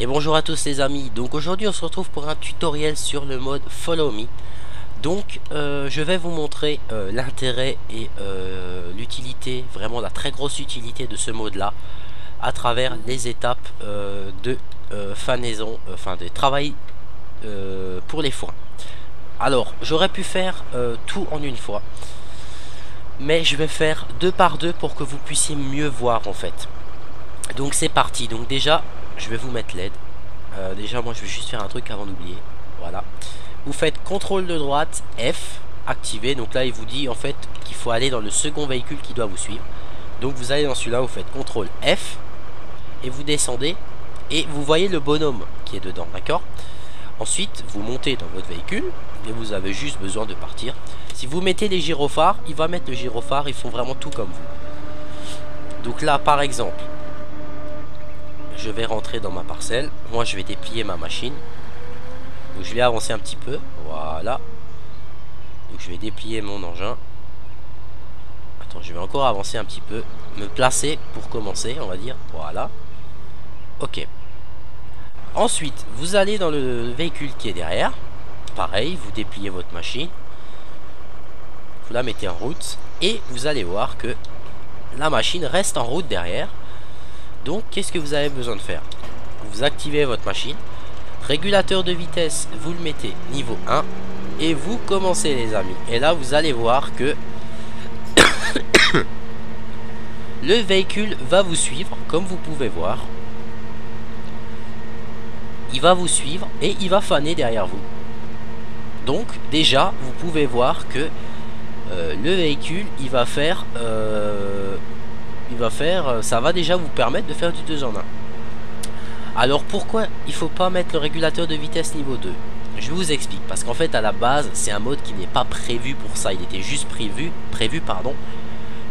Et bonjour à tous les amis. Donc aujourd'hui on se retrouve pour un tutoriel sur le mode Follow Me. Donc je vais vous montrer l'intérêt et l'utilité, vraiment la très grosse utilité de ce mode là à travers les étapes de fanaison, enfin des travail pour les foins. Alors j'aurais pu faire tout en une fois, mais je vais faire deux par deux pour que vous puissiez mieux voir en fait. Donc c'est parti. Donc déjà je vais vous mettre l'aide. Déjà moi je vais juste faire un truc avant d'oublier. Voilà. Vous faites CTRL de droite F activé. Donc là il vous dit en fait qu'il faut aller dans le second véhicule qui doit vous suivre. Donc vous allez dans celui-là, vous faites CTRL F et vous descendez et vous voyez le bonhomme qui est dedans, d'accord. Ensuite vous montez dans votre véhicule et vous avez juste besoin de partir. Si vous mettez les gyrophares, il va mettre le gyrophare, ils font vraiment tout comme vous. Donc là par exemple, je vais rentrer dans ma parcelle. Moi je vais déplier ma machine. Donc je vais avancer un petit peu. Voilà. Donc je vais déplier mon engin. Attends, je vais encore avancer un petit peu. Me placer pour commencer, on va dire. Voilà. Ok. Ensuite, vous allez dans le véhicule qui est derrière. Pareil, vous dépliez votre machine. Vous la mettez en route. Et vous allez voir que la machine reste en route derrière. Donc, qu'est-ce que vous avez besoin de faire? Vous activez votre machine. Régulateur de vitesse, vous le mettez niveau 1. Et vous commencez les amis. Et là, vous allez voir que le véhicule va vous suivre, comme vous pouvez voir. Il va vous suivre et il va faner derrière vous. Donc, déjà, vous pouvez voir que le véhicule, il va faire... ça va déjà vous permettre de faire du 2 en 1. Alors pourquoi il faut pas mettre le régulateur de vitesse niveau 2? Je vous explique, parce qu'en fait à la base c'est un mode qui n'est pas prévu pour ça. Il était juste prévu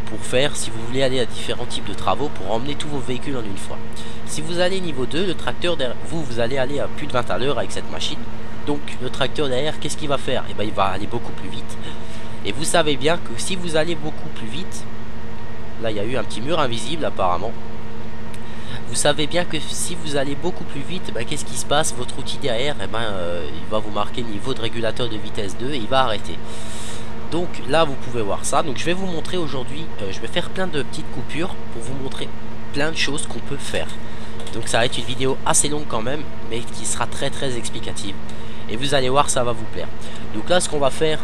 pour faire, si vous voulez aller à différents types de travaux, pour emmener tous vos véhicules en une fois. Si vous allez niveau 2, le tracteur derrière vous allez aller à plus de 20 à l'heure avec cette machine. Donc le tracteur derrière, qu'est-ce qu'il va faire? Et ben il va aller beaucoup plus vite. Et vous savez bien que si vous allez beaucoup plus vite, là il y a eu un petit mur invisible apparemment. Vous savez bien que si vous allez beaucoup plus vite, ben, qu'est-ce qui se passe? Votre outil derrière, il va vous marquer niveau de régulateur de vitesse 2 et il va arrêter. Donc là vous pouvez voir ça. Donc je vais vous montrer aujourd'hui, je vais faire plein de petites coupures pour vous montrer plein de choses qu'on peut faire. Donc ça va être une vidéo assez longue quand même, mais qui sera très très explicative. Et vous allez voir, ça va vous plaire. Donc là ce qu'on va faire,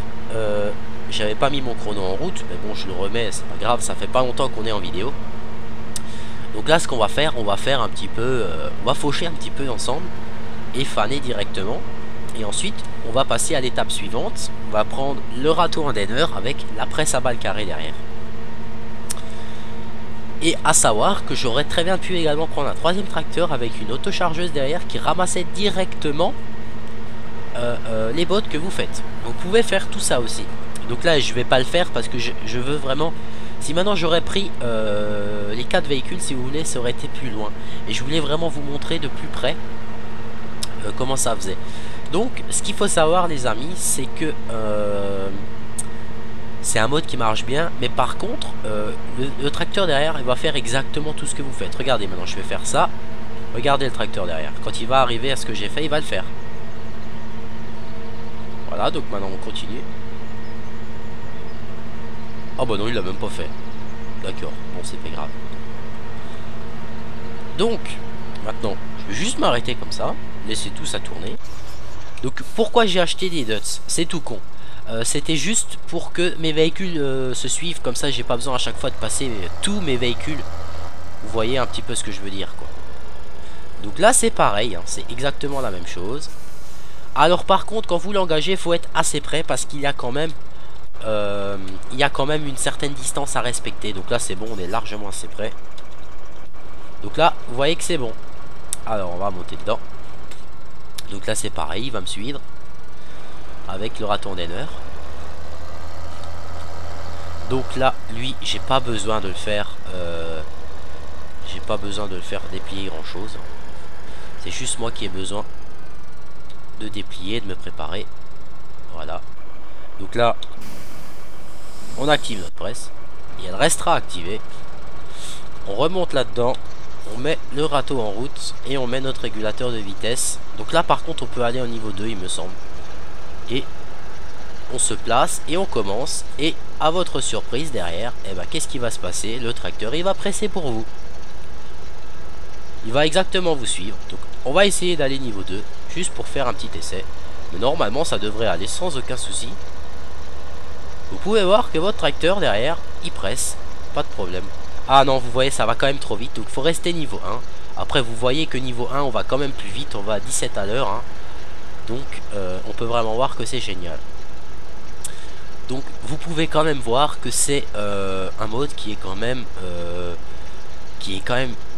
j'avais pas mis mon chrono en route, mais bon je le remets, c'est pas grave, ça fait pas longtemps qu'on est en vidéo. Donc là ce qu'on va faire, on va faire un petit peu, on va faucher un petit peu ensemble et faner directement. Et ensuite on va passer à l'étape suivante. On va prendre le râteau indainer avec la presse à balles carrées derrière. Et à savoir que j'aurais très bien pu également prendre un troisième tracteur avec une autochargeuse derrière qui ramassait directement les bottes que vous faites. Vous pouvez faire tout ça aussi. Donc là je vais pas le faire parce que je veux vraiment... Si maintenant j'aurais pris les 4 véhicules, si vous voulez, ça aurait été plus loin. Et je voulais vraiment vous montrer de plus près comment ça faisait. Donc ce qu'il faut savoir les amis, c'est que c'est un mode qui marche bien. Mais par contre, le tracteur derrière, il va faire exactement tout ce que vous faites. Regardez, maintenant je vais faire ça. Regardez le tracteur derrière. Quand il va arriver à ce que j'ai fait, il va le faire. Voilà, donc maintenant on continue. Oh bah non, il l'a même pas fait. D'accord, bon c'est pas grave. Donc, maintenant, je vais juste m'arrêter comme ça. Laisser tout ça tourner. Donc pourquoi j'ai acheté des Duts? C'est tout con. C'était juste pour que mes véhicules se suivent. Comme ça j'ai pas besoin à chaque fois de passer tous mes véhicules. Vous voyez un petit peu ce que je veux dire quoi. Donc là c'est pareil, hein, c'est exactement la même chose. Alors par contre quand vous l'engagez, il faut être assez près parce qu'il y a quand même une certaine distance à respecter. Donc là c'est bon, on est largement assez près. Donc là vous voyez que c'est bon. Alors on va monter dedans. Donc là c'est pareil, il va me suivre avec le râteau indainer. Donc là lui j'ai pas besoin de le faire déplier grand chose. C'est juste moi qui ai besoin de déplier, de me préparer. Voilà. Donc là on active notre presse et elle restera activée. On remonte là-dedans on met le râteau en route et on met notre régulateur de vitesse. Donc là par contre on peut aller au niveau 2 il me semble. Et on se place et on commence. Et à votre surprise derrière, eh ben, qu'est-ce qui va se passer? Le tracteur il va presser pour vous. Il va exactement vous suivre. Donc on va essayer d'aller niveau 2 juste pour faire un petit essai. Mais normalement ça devrait aller sans aucun souci. Vous pouvez voir que votre tracteur derrière il presse, pas de problème. Ah non, vous voyez ça va quand même trop vite. Donc il faut rester niveau 1. Après vous voyez que niveau 1 on va quand même plus vite. On va à 17 à l'heure hein. Donc on peut vraiment voir que c'est génial. Donc vous pouvez quand même voir que c'est un mode qui est quand même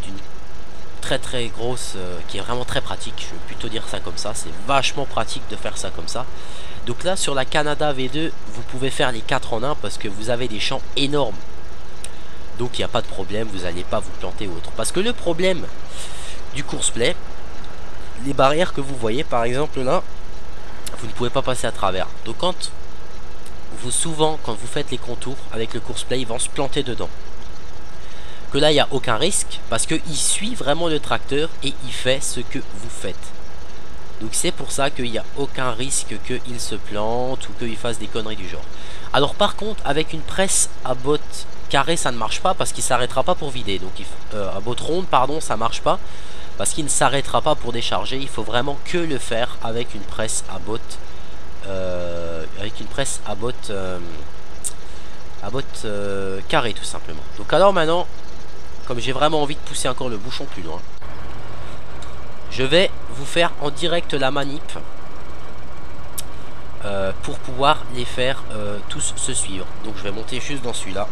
d'une très grosse, qui est vraiment très pratique. Je vais plutôt dire ça comme ça. C'est vachement pratique de faire ça comme ça. Donc là sur la Canada V2 vous pouvez faire les 4 en 1 parce que vous avez des champs énormes. Donc il n'y a pas de problème, vous n'allez pas vous planter ou autre. Parce que le problème du course-play, les barrières que vous voyez par exemple là, vous ne pouvez pas passer à travers. Donc quand vous faites les contours avec le course-play, ils vont se planter dedans. Que là il n'y a aucun risque parce qu'il suit vraiment le tracteur et il fait ce que vous faites. Donc c'est pour ça qu'il n'y a aucun risque qu'il se plante ou qu'il fasse des conneries du genre. Alors par contre avec une presse à botte carrée ça ne marche pas parce qu'il s'arrêtera pas pour vider. Donc à botte ronde pardon ça marche pas parce qu'il ne s'arrêtera pas pour décharger. Il faut vraiment que le faire avec une presse à botte carrée tout simplement. Donc alors maintenant comme j'ai vraiment envie de pousser encore le bouchon plus loin, je vais vous faire en direct la manip pour pouvoir les faire tous se suivre. Donc je vais monter juste dans celui-là.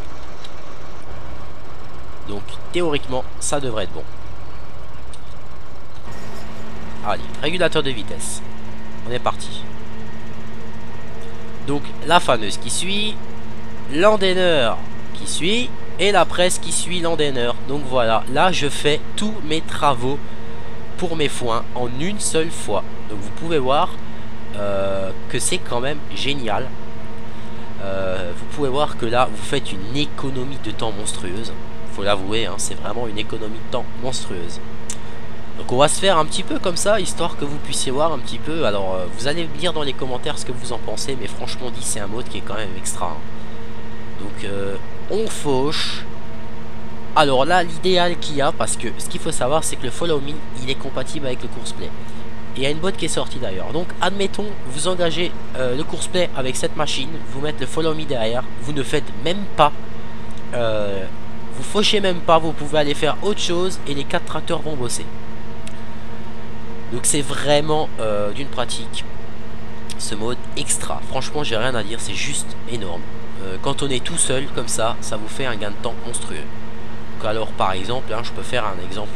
Donc théoriquement ça devrait être bon. Allez, régulateur de vitesse. On est parti. Donc la faneuse qui suit, l'endaineur qui suit et la presse qui suit l'endaineur. Donc voilà, là je fais tous mes travaux pour mes foins en une seule fois. Donc vous pouvez voir que c'est quand même génial. Vous pouvez voir que là vous faites une économie de temps monstrueuse. Faut l'avouer hein, c'est vraiment une économie de temps monstrueuse. Donc on va se faire un petit peu comme ça histoire que vous puissiez voir un petit peu. Alors vous allez me dire dans les commentaires ce que vous en pensez, mais franchement dit c'est un mode qui est quand même extra hein. Donc on fauche. Alors là l'idéal qu'il y a, parce que ce qu'il faut savoir c'est que le Follow Me il est compatible avec le course-play. Et il y a une boîte qui est sortie d'ailleurs. Donc admettons vous engagez le course-play avec cette machine, vous mettez le Follow Me derrière, vous ne faites même pas vous fauchez même pas, vous pouvez aller faire autre chose et les 4 tracteurs vont bosser. Donc c'est vraiment d'une pratique ce mode extra. Franchement j'ai rien à dire, c'est juste énorme. Quand on est tout seul comme ça, ça vous fait un gain de temps monstrueux. Donc alors par exemple, hein, je peux faire un exemple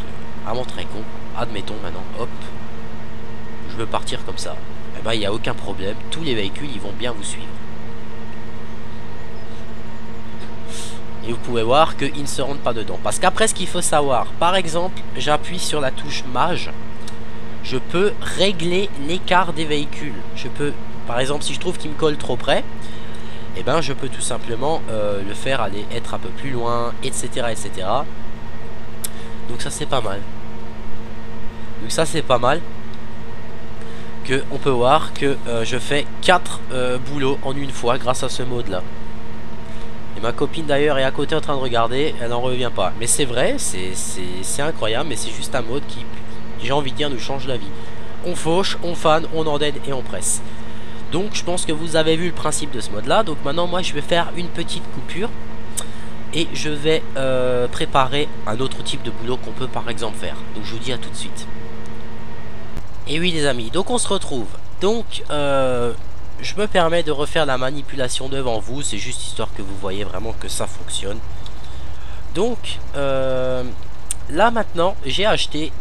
vraiment très con. Admettons maintenant, hop, je veux partir comme ça. Et ben il n'y a aucun problème, tous les véhicules ils vont bien vous suivre. Et vous pouvez voir qu'ils ne se rendent pas dedans. Parce qu'après ce qu'il faut savoir, par exemple, j'appuie sur la touche mage. Je peux régler l'écart des véhicules. Je peux, par exemple, si je trouve qu'il me colle trop près, et ben je peux tout simplement le faire aller être un peu plus loin, etc. etc. Donc ça c'est pas mal. Donc ça c'est pas mal. Que on peut voir que je fais 4 boulots en une fois grâce à ce mode là. Et ma copine d'ailleurs est à côté en train de regarder, elle n'en revient pas. Mais c'est vrai, c'est incroyable, mais c'est juste un mode qui, j'ai envie de dire, nous change la vie. On fauche, on fan, on endaine et on presse. Donc je pense que vous avez vu le principe de ce mode là. Donc maintenant moi je vais faire une petite coupure. Et je vais préparer un autre type de boulot qu'on peut par exemple faire. Donc je vous dis à tout de suite. Et oui les amis, donc on se retrouve. Donc je me permets de refaire la manipulation devant vous. C'est juste histoire que vous voyez vraiment que ça fonctionne. Donc là maintenant j'ai acheté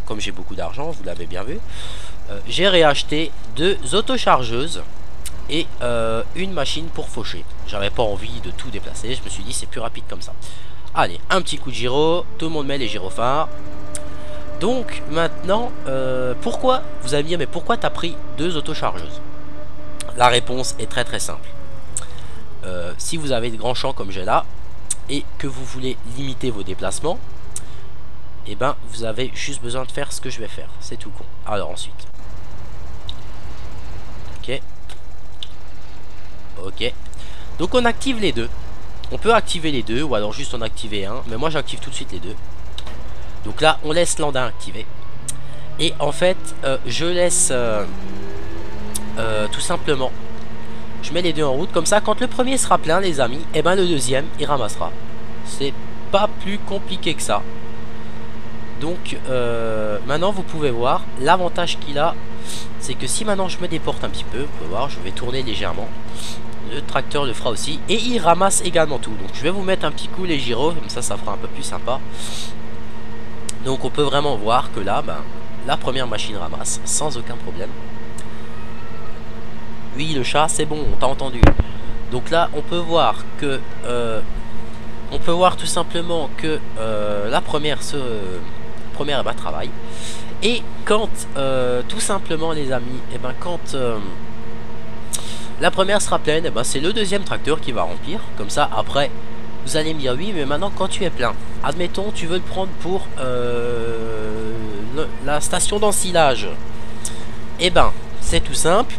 comme j'ai beaucoup d'argent, vous l'avez bien vu, j'ai réacheté 2 autochargeuses et une machine pour faucher. J'avais pas envie de tout déplacer, je me suis dit c'est plus rapide comme ça. Allez, un petit coup de gyro, tout le monde met les gyrophares. Donc maintenant, pourquoi, vous allez me dire, mais pourquoi t'as pris 2 autochargeuses? La réponse est très simple. Si vous avez de grands champs comme j'ai là, et que vous voulez limiter vos déplacements, et ben vous avez juste besoin de faire ce que je vais faire. C'est tout con. Alors ensuite. Ok. Ok. Donc on active les deux. On peut activer les deux ou alors juste en activer un. Mais moi j'active tout de suite les deux. Donc là on laisse l'andin activé. Et en fait je laisse tout simplement. Je mets les deux en route. Comme ça quand le premier sera plein les amis, et ben le deuxième il ramassera. C'est pas plus compliqué que ça. Donc maintenant vous pouvez voir l'avantage qu'il a. C'est que si maintenant je me déporte un petit peu, vous pouvez voir je vais tourner légèrement. Le tracteur le fera aussi. Et il ramasse également tout. Donc je vais vous mettre un petit coup les gyros. Comme ça fera un peu plus sympa. Donc on peut vraiment voir que là ben, la première machine ramasse sans aucun problème. Oui le chat c'est bon on t'a entendu. Donc là on peut voir que tout simplement que la première bah, travaille. Et quand tout simplement les amis, et ben quand la première sera pleine, et ben c'est le deuxième tracteur qui va remplir. Comme ça après vous allez me dire oui mais maintenant quand tu es plein, admettons tu veux le prendre pour la station d'ensilage. Et ben c'est tout simple.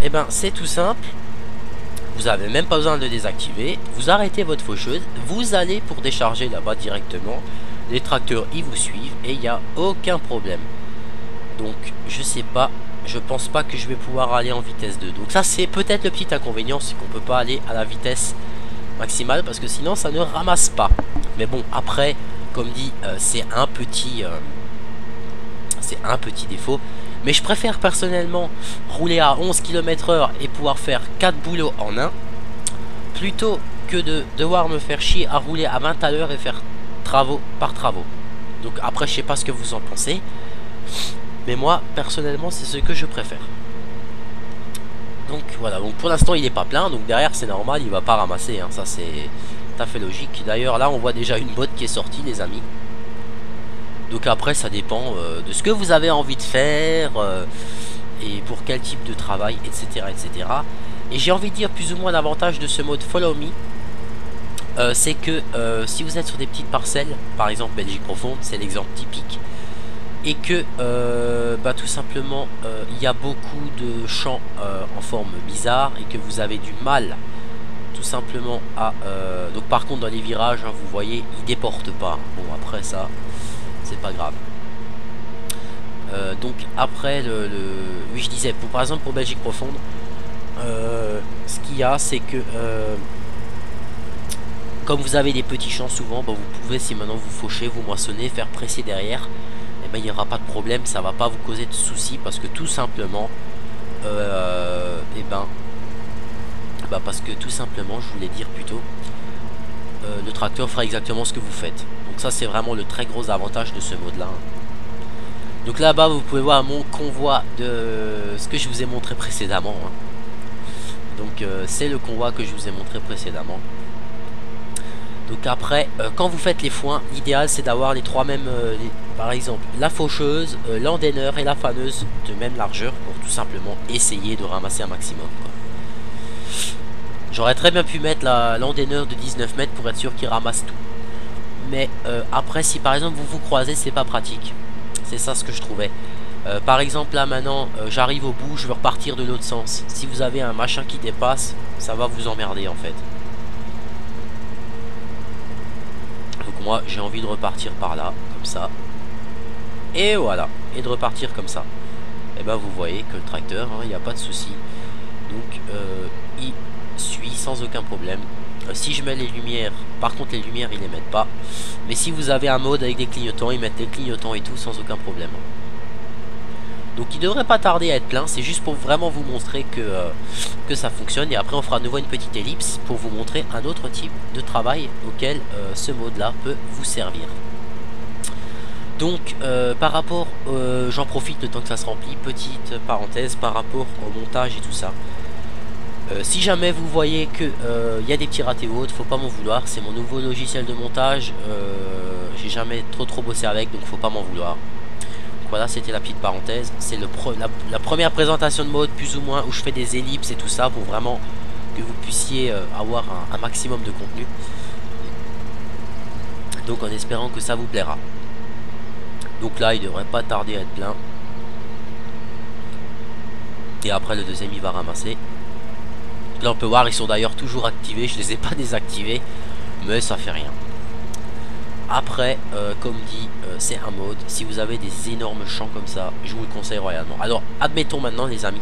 Et ben c'est tout simple. Vous avez même pas besoin de le désactiver. Vous arrêtez votre faucheuse. Vous allez pour décharger là-bas directement. Les tracteurs ils vous suivent et il n'y a aucun problème. Donc je sais pas. Je pense pas que je vais pouvoir aller en vitesse 2. Donc ça c'est peut-être le petit inconvénient. C'est qu'on peut pas aller à la vitesse maximale. Parce que sinon ça ne ramasse pas. Mais bon après comme dit c'est un petit défaut. Mais je préfère personnellement rouler à 11 km/h et pouvoir faire 4 boulots en un. Plutôt que de devoir me faire chier à rouler à 20 à l'heure et faire travaux par travaux. Donc après je sais pas ce que vous en pensez. Mais moi personnellement c'est ce que je préfère. Donc voilà, donc pour l'instant il est pas plein. Donc derrière c'est normal, il va pas ramasser hein. Ça c'est tout à fait logique. D'ailleurs là on voit déjà une botte qui est sortie les amis. Donc après ça dépend de ce que vous avez envie de faire et pour quel type de travail etc etc. Et j'ai envie de dire plus ou moins l'avantage de ce mode Follow Me c'est que si vous êtes sur des petites parcelles, par exemple Belgique profonde c'est l'exemple typique, et que bah, tout simplement il y a beaucoup de champs en forme bizarre et que vous avez du mal tout simplement à donc par contre dans les virages hein, vous voyez ils déportent pas. Bon après ça c'est pas grave. Donc après oui je disais par exemple pour Belgique profonde ce qu'il y a c'est que comme vous avez des petits champs souvent bah, vous pouvez si maintenant vous fauchez, vous moissonnez, faire presser derrière, et ben il n'y aura pas de problème, ça va pas vous causer de soucis parce que tout simplement et ben bah parce que tout simplement je voulais dire plutôt le tracteur fera exactement ce que vous faites. Donc ça c'est vraiment le très gros avantage de ce mode là. Donc là-bas vous pouvez voir mon convoi de ce que je vous ai montré précédemment hein. Donc c'est le convoi que je vous ai montré précédemment. Donc après quand vous faites les foins, l'idéal c'est d'avoir les trois mêmes par exemple la faucheuse, l'endaineur et la faneuse de même largeur pour tout simplement essayer de ramasser un maximum quoi. J'aurais très bien pu mettre l'endaineur de 19 mètres pour être sûr qu'il ramasse tout. Mais après si par exemple vous vous croisez c'est pas pratique. C'est ça ce que je trouvais. Par exemple là maintenant j'arrive au bout, je veux repartir de l'autre sens. Si vous avez un machin qui dépasse, ça va vous emmerder en fait. Donc moi j'ai envie de repartir par là, comme ça. Et voilà, et de repartir comme ça. Et ben vous voyez que le tracteur, il n'y a pas de souci. Donc il suit sans aucun problème. Si je mets les lumières, par contre les lumières ils les mettent pas. Mais si vous avez un mode avec des clignotants, ils mettent des clignotants et tout sans aucun problème. Donc il devrait pas tarder à être plein, c'est juste pour vraiment vous montrer que ça fonctionne. Et après on fera à nouveau une petite ellipse pour vous montrer un autre type de travail auquel ce mode là peut vous servir. Donc par rapport, j'en profite le temps que ça se remplit, petite parenthèse par rapport au montage et tout ça. Si jamais vous voyez que y a des petits ratés ou autres, faut pas m'en vouloir, c'est mon nouveau logiciel de montage, j'ai jamais trop bossé avec donc faut pas m'en vouloir. Donc voilà, c'était la petite parenthèse, c'est la première présentation de mode plus ou moins où je fais des ellipses et tout ça pour vraiment que vous puissiez avoir un maximum de contenu. Donc en espérant que ça vous plaira. Donc là il devrait pas tarder à être plein. Et après le deuxième il va ramasser. Là on peut voir ils sont d'ailleurs toujours activés. Je les ai pas désactivés. Mais ça fait rien. Après comme dit c'est un mode. Si vous avez des énormes champs comme ça, je vous le conseille royalement. Alors admettons maintenant les amis,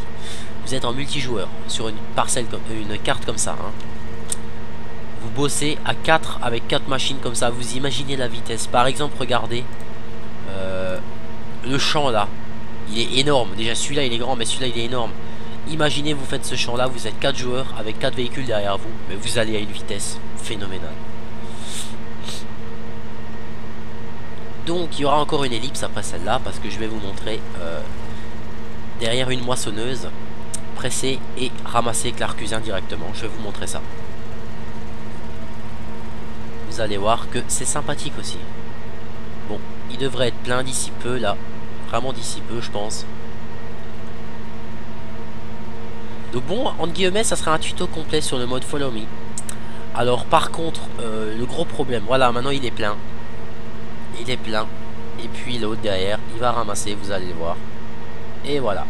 vous êtes en multijoueur sur une parcelle comme une carte comme ça hein. Vous bossez à 4 avec 4 machines comme ça. Vous imaginez la vitesse. Par exemple regardez le champ là. Il est énorme. Déjà celui-là il est grand mais celui-là il est énorme. Imaginez vous faites ce champ là. Vous êtes 4 joueurs avec 4 véhicules derrière vous. Mais vous allez à une vitesse phénoménale. Donc il y aura encore une ellipse après celle-là. Parce que je vais vous montrer derrière une moissonneuse, presser et ramasser avec l'arcusin directement. Je vais vous montrer ça. Vous allez voir que c'est sympathique aussi. Bon, il devrait être plein d'ici peu là. Vraiment d'ici peu je pense. Donc bon, entre guillemets ça sera un tuto complet sur le mode Follow Me. Alors par contre, le gros problème, voilà maintenant il est plein. Il est plein. Et puis l'autre derrière, il va ramasser, vous allez le voir. Et voilà.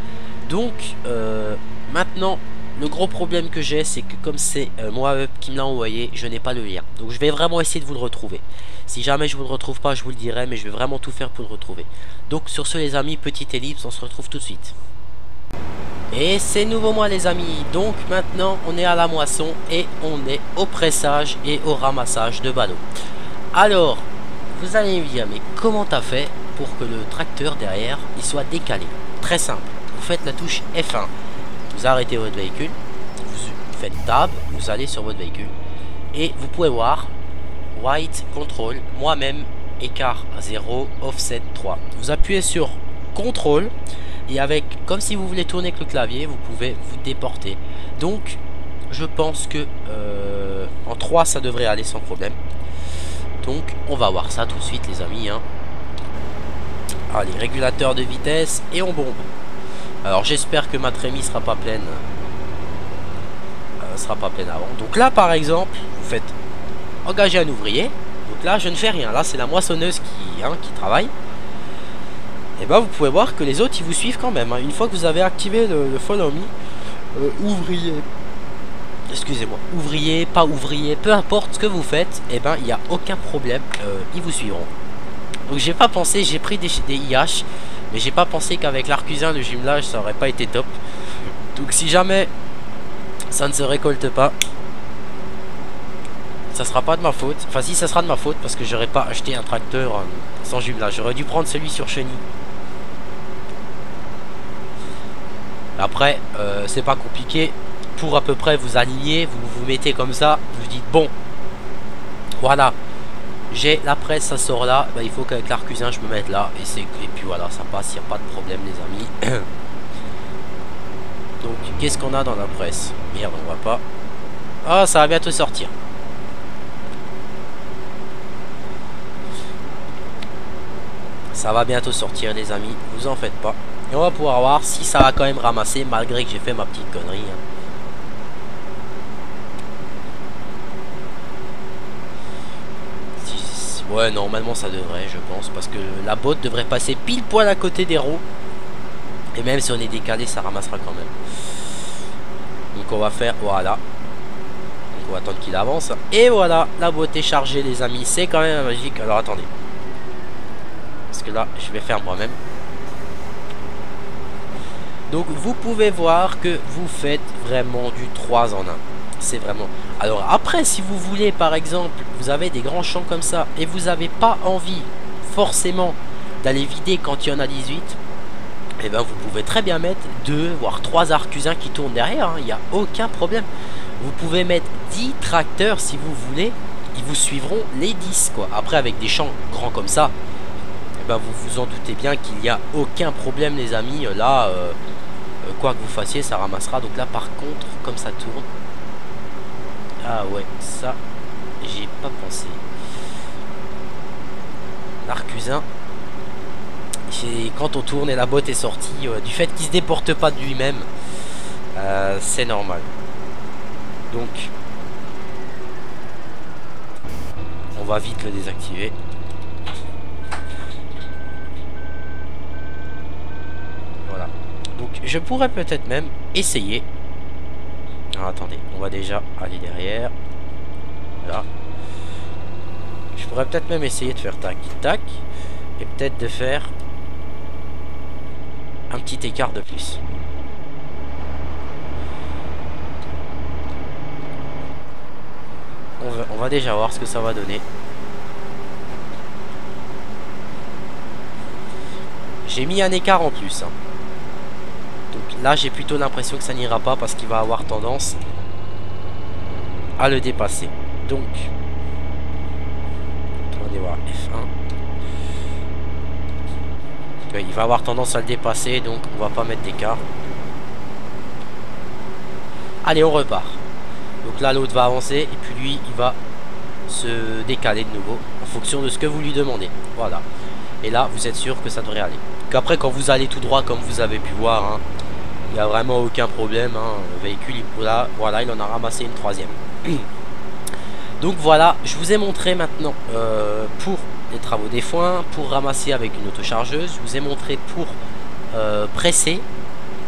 Donc, maintenant, le gros problème que j'ai, c'est que comme c'est moi qui me l'a envoyé, je n'ai pas le lien. Donc je vais vraiment essayer de vous le retrouver. Si jamais je vous le retrouve pas, je vous le dirai, mais je vais vraiment tout faire pour le retrouver. Donc sur ce les amis, petite ellipse, on se retrouve tout de suite. Et c'est nouveau moi les amis. Donc maintenant, on est à la moisson et on est au pressage et au ramassage de ballots. Alors, vous allez me dire, mais comment t'as fait pour que le tracteur derrière, il soit décalé? Très simple. Vous faites la touche F1. Vous arrêtez votre véhicule. Vous faites Tab. Vous allez sur votre véhicule. Et vous pouvez voir White Control. Moi-même, écart 0, offset 3. Vous appuyez sur Control. Et avec, comme si vous voulez tourner avec le clavier, vous pouvez vous déporter. Donc, je pense que en 3, ça devrait aller sans problème. Donc on va voir ça tout de suite les amis hein. Allez, régulateur de vitesse et on bombe. Alors j'espère que ma trémie sera pas pleine. Sera pas pleine avant. Donc là par exemple, vous faites engager un ouvrier. Donc là je ne fais rien. Là c'est la moissonneuse qui travaille. Et ben vous pouvez voir que les autres ils vous suivent quand même hein. Une fois que vous avez activé le Follow Me, ouvrier. Excusez-moi, ouvrier, pas ouvrier, peu importe ce que vous faites, et ben il n'y a aucun problème, ils vous suivront. Donc j'ai pas pensé, j'ai pris des IH, mais j'ai pas pensé qu'avec l'arcusin, le jumelage, ça aurait pas été top. Donc si jamais ça ne se récolte pas, ça sera pas de ma faute. Enfin si, ça sera de ma faute parce que j'aurais pas acheté un tracteur sans jumelage. J'aurais dû prendre celui sur chenille. Après, c'est pas compliqué. Pour à peu près vous aligner, vous vous mettez comme ça, vous dites bon, voilà, j'ai la presse, ça sort là, bah, il faut qu'avec l'arcusin je me mette là, et puis voilà, ça passe, il n'y a pas de problème les amis. Donc qu'est-ce qu'on a dans la presse? Merde, on voit pas. Ah, ça va bientôt sortir. Ça va bientôt sortir les amis, vous en faites pas. Et on va pouvoir voir si ça va quand même ramasser malgré que j'ai fait ma petite connerie hein. Ouais, normalement ça devrait, je pense, parce que la botte devrait passer pile poil à côté des roues. Et même si on est décalé, ça ramassera quand même. Donc on va faire, voilà. Donc on va attendre qu'il avance. Et voilà, la botte est chargée les amis, c'est quand même magique. Alors attendez. Parce que là, je vais faire moi-même. Donc vous pouvez voir que vous faites vraiment du 3 en 1. C'est vraiment... Alors après si vous voulez par exemple, vous avez des grands champs comme ça et vous n'avez pas envie forcément d'aller vider quand il y en a 18, et ben vous pouvez très bien mettre 2 voire 3 arcusins qui tournent derrière hein. Il n'y a aucun problème. Vous pouvez mettre 10 tracteurs si vous voulez, ils vous suivront les 10 quoi. Après avec des champs grands comme ça, et ben vous vous en doutez bien qu'il n'y a aucun problème les amis. Là quoi que vous fassiez ça ramassera. Donc là par contre comme ça tourne, ah ouais, ça, j'ai pas pensé. L'arcusin, quand on tourne et la botte est sortie, du fait qu'il se déporte pas de lui-même, c'est normal. Donc, on va vite le désactiver. Voilà. Donc je pourrais peut-être même essayer. Alors, attendez, on va déjà aller derrière. Voilà. Je pourrais peut-être même essayer de faire tac tac. Et peut-être de faire un petit écart de plus. On va déjà voir ce que ça va donner. J'ai mis un écart en plus. Hein. Donc là, j'ai plutôt l'impression que ça n'ira pas parce qu'il va avoir tendance à le dépasser. Donc, on va voir F1. Il va avoir tendance à le dépasser, donc on va pas mettre d'écart. Allez, on repart. Donc là, l'autre va avancer et puis lui, il va se décaler de nouveau en fonction de ce que vous lui demandez. Voilà. Et là, vous êtes sûr que ça devrait aller. Qu'après, quand vous allez tout droit, comme vous avez pu voir, hein, il n'y a vraiment aucun problème. Hein. Le véhicule, voilà, il en a ramassé une troisième. Donc voilà, je vous ai montré maintenant pour les travaux des foins, pour ramasser avec une autochargeuse. Je vous ai montré pour presser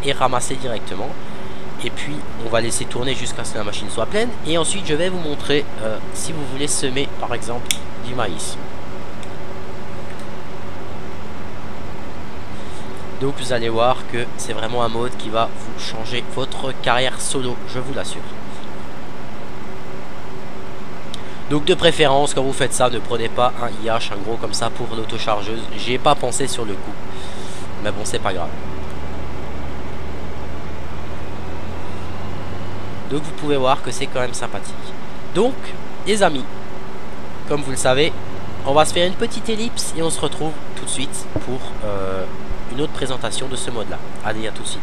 et ramasser directement. Et puis on va laisser tourner jusqu'à ce que la machine soit pleine. Et ensuite je vais vous montrer si vous voulez semer par exemple du maïs. Donc vous allez voir que c'est vraiment un mode qui va vous changer votre carrière solo, je vous l'assure. Donc de préférence quand vous faites ça, ne prenez pas un IH, un gros comme ça pour l'autochargeuse. J'y ai pas pensé sur le coup. Mais bon, c'est pas grave. Donc vous pouvez voir que c'est quand même sympathique. Donc les amis, comme vous le savez, on va se faire une petite ellipse et on se retrouve tout de suite pour une autre présentation de ce mode là. Allez, à tout de suite.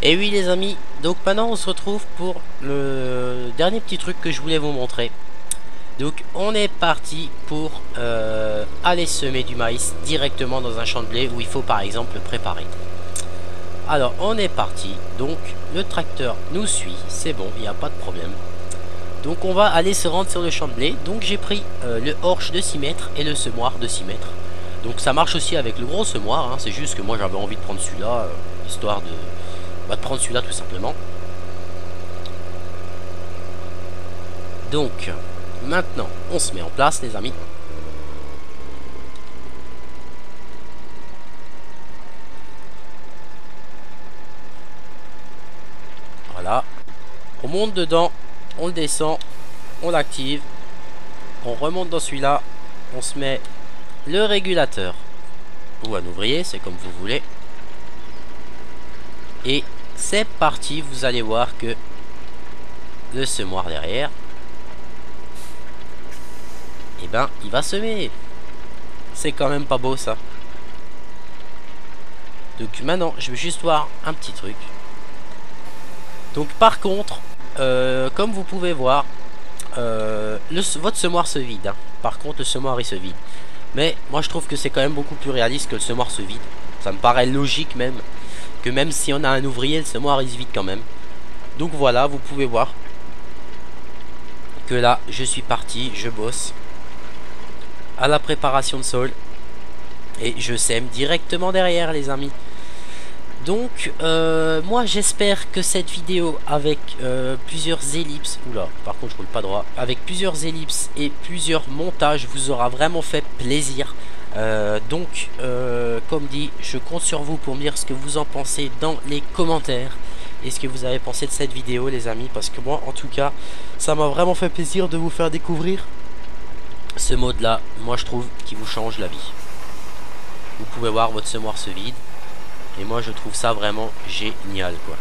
Et oui les amis, donc maintenant on se retrouve pour le dernier petit truc que je voulais vous montrer. Donc on est parti pour aller semer du maïs directement dans un champ de blé où il faut par exemple le préparer. Alors on est parti, donc le tracteur nous suit, c'est bon, il n'y a pas de problème. Donc on va aller se rendre sur le champ de blé. Donc j'ai pris le Horsch de 6 mètres et le semoir de 6 mètres. Donc ça marche aussi avec le gros semoir, hein. C'est juste que moi j'avais envie de prendre celui-là, histoire de prendre celui-là tout simplement. Donc maintenant on se met en place les amis. Voilà, on monte dedans, on le descend, on l'active, on remonte dans celui-là, on se met le régulateur ou un ouvrier, c'est comme vous voulez. Et c'est parti, vous allez voir que le semoir derrière, et ben il va semer. C'est quand même pas beau ça. Donc maintenant je vais juste voir un petit truc. Donc par contre, comme vous pouvez voir, votre semoir se vide. Hein. Par contre le semoir il se vide. Mais moi je trouve que c'est quand même beaucoup plus réaliste que le semoir se vide. Ça me paraît logique même. Que même si on a un ouvrier, le semoir il se vide quand même. Donc voilà, vous pouvez voir que là je suis parti, je bosse à la préparation de sol. Et je sème directement derrière les amis. Donc moi j'espère que cette vidéo avec plusieurs ellipses, oula par contre je roule pas droit, avec plusieurs ellipses et plusieurs montages vous aura vraiment fait plaisir. Donc comme dit, je compte sur vous pour me dire ce que vous en pensez dans les commentaires. Et ce que vous avez pensé de cette vidéo les amis, parce que moi en tout cas ça m'a vraiment fait plaisir de vous faire découvrir ce mode là. Moi je trouve qu'il vous change la vie. Vous pouvez voir votre semoir se vide. Et moi je trouve ça vraiment génial quoi.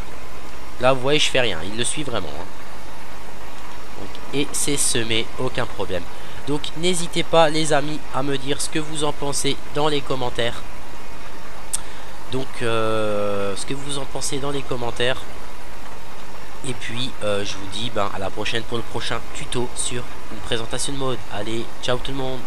Là vous voyez je fais rien, il le suit vraiment hein. Donc, et c'est semé, aucun problème. Donc n'hésitez pas les amis à me dire ce que vous en pensez dans les commentaires. Donc ce que vous en pensez dans les commentaires. Et puis je vous dis à la prochaine pour le prochain tuto sur une présentation de mode. Allez, ciao tout le monde.